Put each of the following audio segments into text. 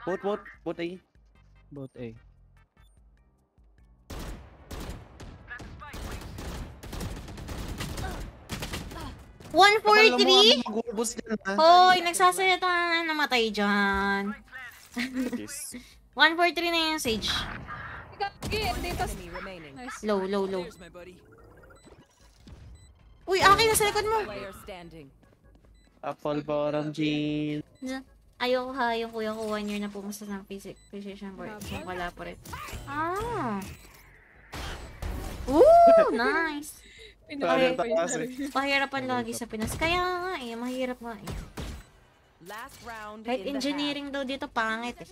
Both A. Both A. $143? Mag-ubos dyan, ha? Hoy, nagsasaya na namatay dyan. Yes. 143 na yung Sage. Dito. Nice. Low. Uy, akin na sa likod mo. Apple bottom jean. Ayoko ha, yung kuya ko 1 year na pumasa ng precision board. So, wala po rin. Ah. Ooh, nice. Sorry, taas eh. Pahirapan lagi sa Pinas. Kaya nga eh, mahirap nga eh. Kahit engineering daw dito, pangit eh.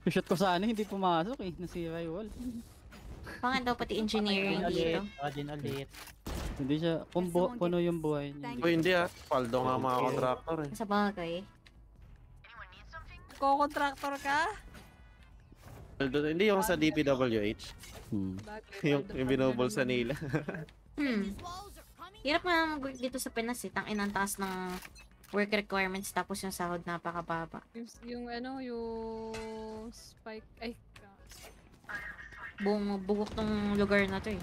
Shoot ko sana, hindi pumasok eh. Nasira yung wall. Pangit daw pati engineering dito. Ulit. Hindi siya, kung puno yung buhay niya. Uy, hindi ah. Paldo nga mga contractor eh. Sa bagay. Ko-contractor ka? Hindi yung sa DPWH. yung binubulsa nila. Hirap nga mag-work dito sa Pinas eh. Tangin ang taas ng work requirements tapos yung sahod napakababa. Yung spike. Ay, Buong bugok tong lugar na to eh.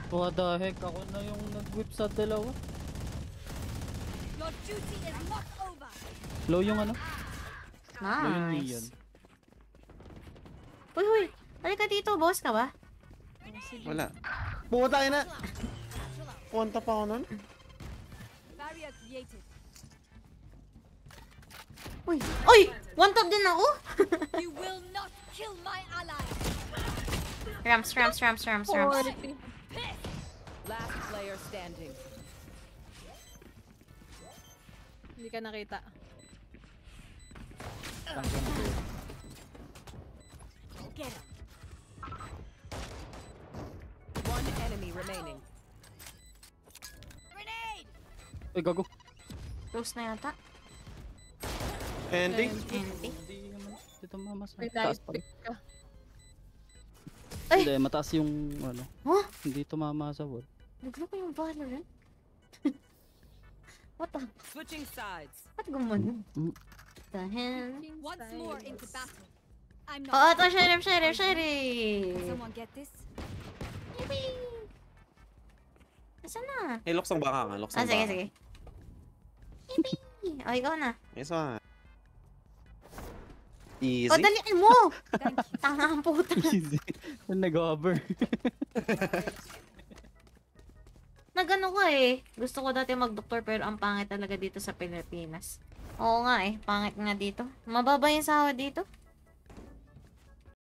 What the heck, ako na yung nag-whip sa dalawa. Low yung ano? Nice. Uy. Halika dito, boss ka ba? Wala. Pumunta tayo na. Punta pa ako nun. Uy! One tap din ako? Rams. Last player standing. hindi ka nakita. One enemy remaining. Uy, gago. Close na yata. Ending. Ending. Hindi naman. Dito mamasa. May Taas light pa. pick ka. Ay! Hindi, mataas yung ano. Huh? Hindi tumama sa wall. Naglo ko yung Valorant. What the? Switching sides. Ba't gumano? The hell? Once more into battle. Oo, ito, sheriff. Someone get this? Yippee! Nasaan na? Eh, luksong baka nga. Luksong baka. Sige. Yippee! O, ikaw na. Yes, ma. Easy. O, dalian mo! Tanga ang puta. Easy. Nag-over. Nagano ka eh. Gusto ko dati mag-doktor pero ang pangit talaga dito sa Pilipinas. Oo nga eh, pangit nga dito. Mababa yung sahod dito.